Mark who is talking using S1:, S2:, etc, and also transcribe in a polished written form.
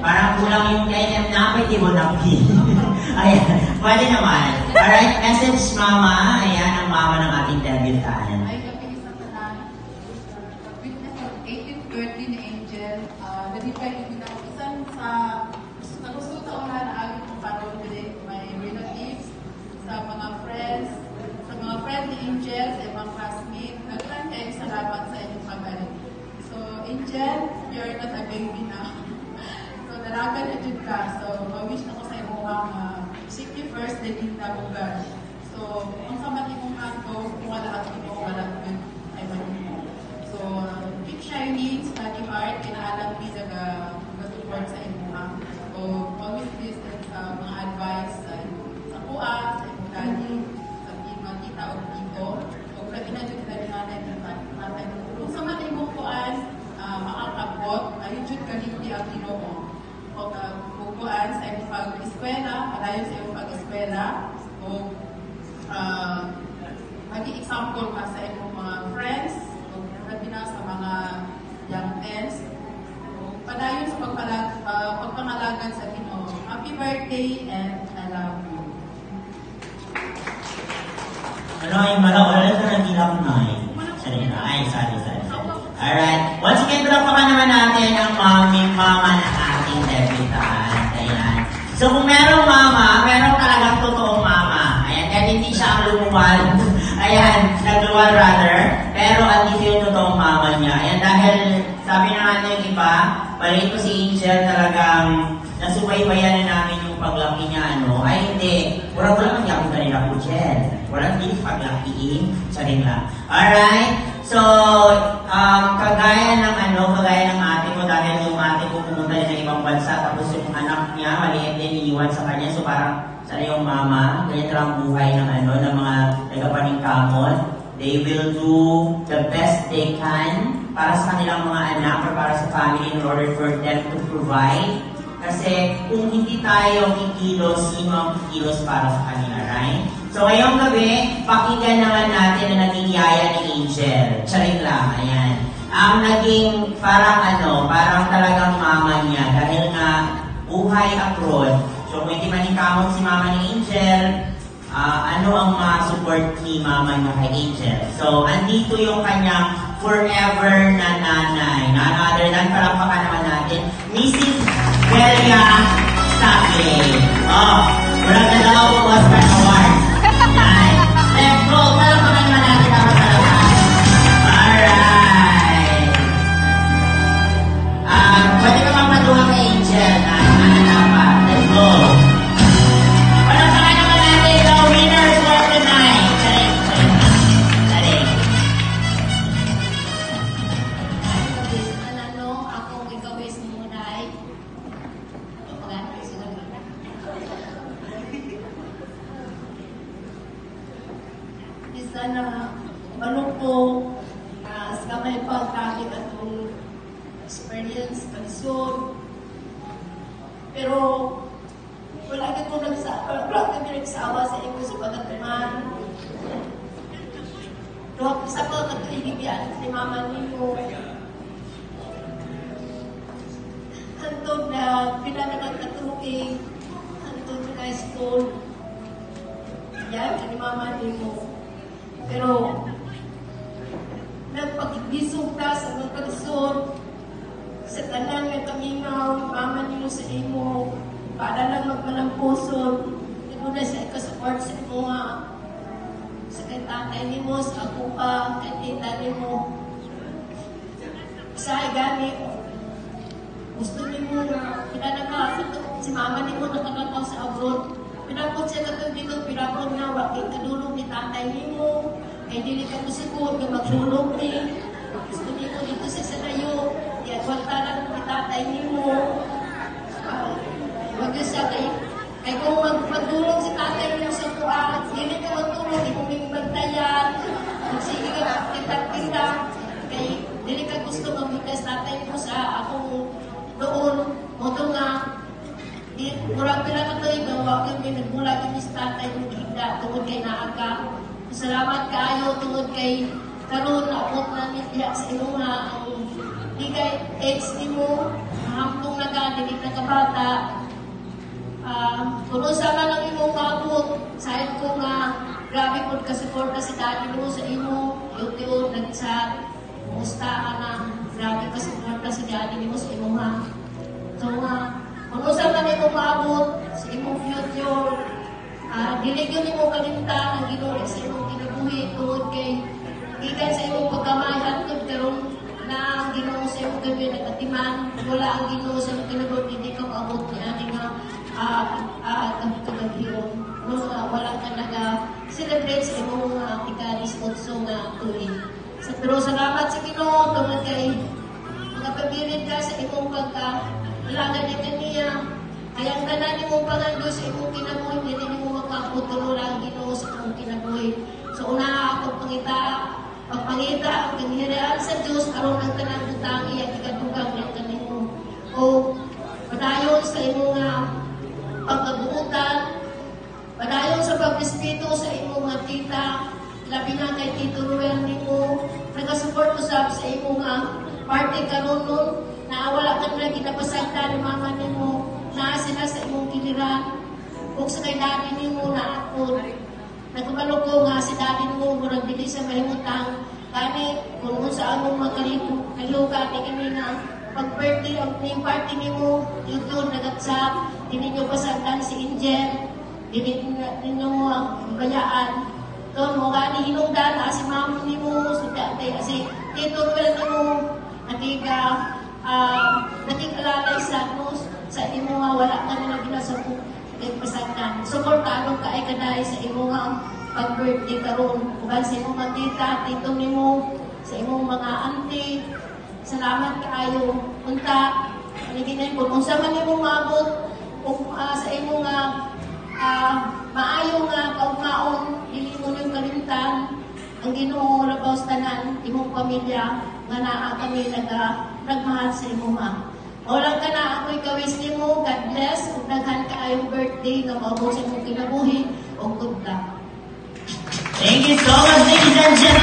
S1: Parang kulang yung KM na, pwede mo na pin. Ayan, pwede naman. Alright, message mama. Ayan, ang mama ng ating debutant.
S2: Ay, kapili sa tanan. Witness of 18th birthday ni Angel. Nalipay din na isang sa gusto sa una na agad kong panahon din. May relatives, sa mga friends ni Angel, sa ibang classmates. Nagtan kayo salamat sa inyong pagaling. So, Angel, you're not a baby na. So, dalaga na dyan ka. So, ma-wish na ko sa imong safety first, then hindi mo guys. So, ang samat imong kanto, kung wala at imo, wala ay mo. So, keep shining, study hard, kinaalam ni support sa imong. So, always listen sa mga advice sa kuha, sa imong daddy, sa mga tita o tito. So, pwede na dyan kinalihanay ng tatay. Kung sa mga imong kuhaan, makakabot, ayun dyan kalindi ang ginoo. O kukuhaan sa imong pag-eskwela, malayo sa imong pag-eskwela, o maging example ka sa imong mga friends, o sabi na sa mga young teens, padayon sa pagpangalagan sa Ginoo. Happy birthday and I love you.
S1: Ano ay wala sa nagilang na eh. Sorry. Alright. Once again, palakpakan naman natin ang mama na ating debutant. Ayan. So kung merong mama, merong talagang totoong mama. Ayan, kahit hindi siya ang lumuwal. Ayan, nagluwal rather. Pero andito yung totoong mama niya. Ayan, dahil sabi na nga yung iba, balik ko si Angel talagang nasubaybayan na namin yung paglaki niya, ano. Ay, hindi. Wala man yung kanila po, Jen. Walang hindi paglakiin. Saring lang. Alright. So, kagaya ng ate ko, dahil yung ate ko pumunta din ng ibang bansa, tapos yung anak niya, maliit din, iniwan sa kanya. So, parang sana yung mama, ganyan lang buhay ng ng mga nagapaningkamon. They will do the best they can para sa kanilang mga anak or para sa family in order for them to provide. Kasi kung hindi tayo kikilos, sino ang kikilos para sa kanila, right? So ngayong gabi, pakinggan naman natin na naging yaya ni Angel. Charing lang, ayan. Ang naging parang talagang mama niya dahil nga buhay abroad. So kung hindi maningkamot si mama ni Angel, ano ang ma-support ni mama niya kay Angel? So andito yung kanyang forever na nanay. None other than, palakpakan naman natin, Mrs. Delia Sagle. Walang na daw po Oscar Award. Let's go! Palakpakan naman natin ang matalaman. Alright. Pwede ka magpatuwa kay Angel na dapat. Let's go! Palakpakan naman natin the winners for tonight. Charing.
S3: Akong ikawis ni Munay. Sana malungko sa kamay pagkakit atong experience, kalisod. Pero wala ka kong nagsawa sa inyo sa pagkatiman. Doon sa pagkatiligibiyaan ni mama ninyo. Hantod na pinanagang katuki, hantod na high school. Yan, ni mama ninyo. Pero, nagpag-ibisog ka sa magpag-isod, sa tanan ng kamingaw, mama ninyo sa imo, para lang magmalampusod, ito na sa ikasupport sa imo nga, sa kay tatay nimo, sa ako pa, kay tita nimo. Sa gani, gusto nimo na pinanaga, si mama nimo nakakataw sa abroad, pinapot siya katong dito, pinapot na, wakit kadulong ni tatay nimo, kay dili ka musikot, na magdulong ni, gusto nimo dito sa sanayo, yan, waltaran ni tatay nimo, wag siya kay kung magdulong si tatay nimo sa kuat, dili ka magdulong, di mo may bantayan, magsige ka, tinta, kay dili ka gusto magbigas tatay nimo sa akong doon, moto nga, murag pila ka to ikaw, wakil may nagmula kami sa tatay ng higda, tungod kay naaka. Salamat kaayo, tungod kay karon abot namin diya sa imo nga ang di kay ex nimo, hambong na ka, dili na ka nga bata, kung sa man ang imong maabot, sahil ko nga, grabe po ka-suporta si Daddy mo sa imo, YouTube, nag-chat, kumusta na, grabe ka-suporta si Daddy mo sa imo ha. So kung sa man imong maabot, sa imong future, dili yun imong kalimtan, ang Ginoo sa imong kinabuhi, tungod kay, ikan sa imong pagkamay, hantod karon na ang Ginoo sa imong gabi nagatiman, wala ang Ginoo sa imong kinabuhi, hindi ka maabot niya, nga, kagaghiron. Wala ka nag-celebrate sa imong ikalis otso nga tuig. Pero salamat sa Ginoo tungod kay magpabilin ka sa imong pagka-ilagan ni kaniya. Kaya ang tanan imong pangando sa imong kinabuhi, hindi mo makaputulo lang Ginoo sa imong kinabuhi. So una ako pagpangita ang kanihiraan sa Diyos aron ang tanan butang iya ikadugang ng kanimo. O padayon sa imong pagkabuutan, padayon sa pag-respeto sa imong mga tita, labi na kay Tito Ruel nimo, nagasupport usab sa imong party karon nun, na wala ka na ginapasagda ni mama nimo, na sila sa imong giliran, kung sa kay daddy nimo na ako, nagkabalo ko nga si daddy nimo, murag dili sa mahimutang, kani, kung sa among mga kalihugan, ni kami nga, pag-birthday ang name party nimo, YouTube, nag-chat, hindi nyo pasagdan si Angel, hindi ninyo bayaan. Doon mo gani hinungdan na si mama nimo, si Tito Ruel nimo, natigalalay sa nus, sa imo nga wala ka nila ginasabog kay pasagdan. Suportado ka ay kaday sa imo nga pag-birthday karon. Uban sa imong mga tita, tito nimo, sa imong mga auntie, salamat kaayo. Unta, aniginin ko, kung sa man imong maabot, kung sa imong maayo nga kaugmaon, dili mo yung kalimtan, ang Ginoo labaw tanan, imong pamilya, nga naa kami nagmahal sa imong ha. Walang ka na ako'y kawis nimo, God bless, ug daghan kaayong birthday nga maabot sa imong kinabuhi, ug good luck.
S1: Thank you so much, ladies and gentlemen.